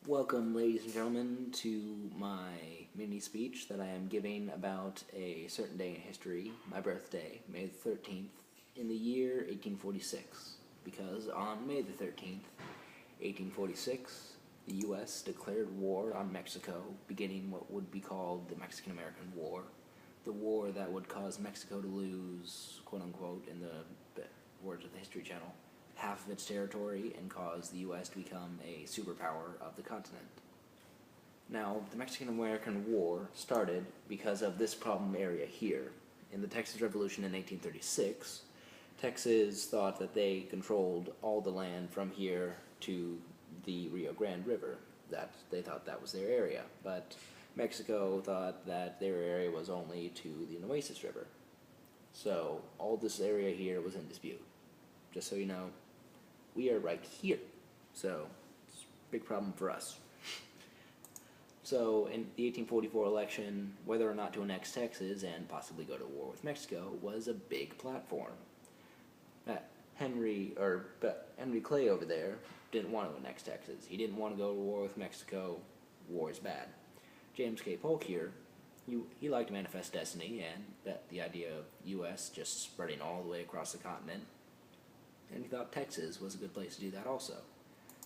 Welcome, ladies and gentlemen, to my mini speech that I am giving about a certain day in history, my birthday, May the 13th, in the year 1846. Because on May the 13th, 1846, the U.S. declared war on Mexico, beginning what would be called the Mexican-American War, the war that would cause Mexico to lose, quote-unquote, in the words of the History Channel, half of its territory and cause the U.S. to become a superpower of the continent. Now, the Mexican-American War started because of this problem area here. In the Texas Revolution in 1836, Texas thought that they controlled all the land from here to the Rio Grande River. They thought that was their area, but Mexico thought that their area was only to the Nueces River. So all this area here was in dispute. Just so you know, we are right here. So it's a big problem for us. So in the 1844 election, whether or not to annex Texas and possibly go to war with Mexico was a big platform. Henry Clay over there didn't want to annex Texas. He didn't want to go to war with Mexico. War is bad. James K. Polk here, he liked Manifest Destiny and the idea of U.S. just spreading all the way across the continent. And he thought Texas was a good place to do that also.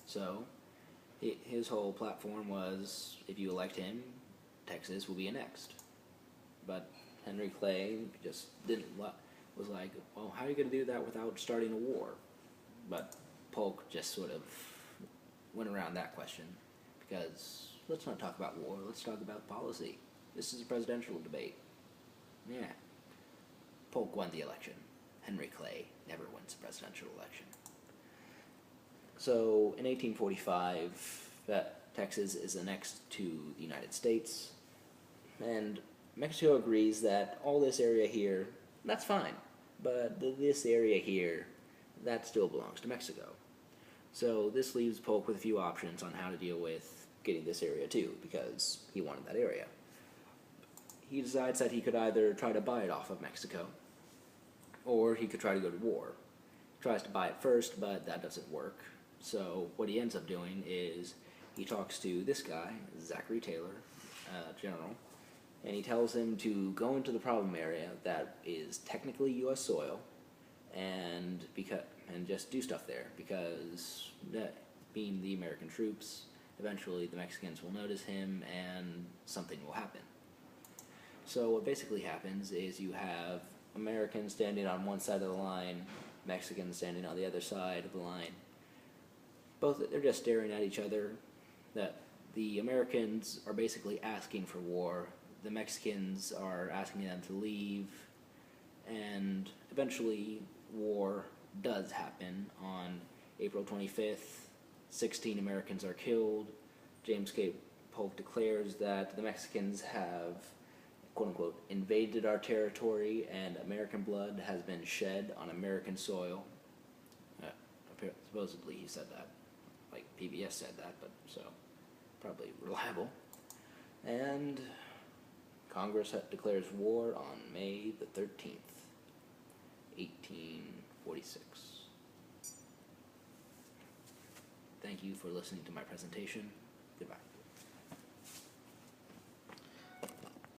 So his whole platform was, if you elect him, Texas will be annexed. But Henry Clay just was like, well, how are you going to do that without starting a war? But Polk just sort of went around that question, because let's not talk about war, let's talk about policy. This is a presidential debate. Yeah. Polk won the election. Henry Clay never wins a presidential election. So in 1845, Texas is annexed to the United States, and Mexico agrees that all this area here, that's fine, but this area here, that still belongs to Mexico. So this leaves Polk with a few options on how to deal with getting this area too, because he wanted that area. He decides that he could either try to buy it off of Mexico, or he could try to go to war. He tries to buy it first, but that doesn't work. So what he ends up doing is he talks to this guy, Zachary Taylor, general, and he tells him to go into the problem area that is technically U.S. soil and just do stuff there, because being the American troops, eventually the Mexicans will notice him and something will happen. So what basically happens is you have Americans standing on one side of the line, Mexicans standing on the other side of the line. They're just staring at each other. That the Americans are basically asking for war. The Mexicans are asking them to leave. And eventually war does happen on April 25th. 16 Americans are killed. James K. Polk declares that the Mexicans have, quote-unquote, invaded our territory and American blood has been shed on American soil. Supposedly he said that. Like PBS said that, but so probably reliable. And Congress declares war on May the 13th, 1846. Thank you for listening to my presentation. Goodbye.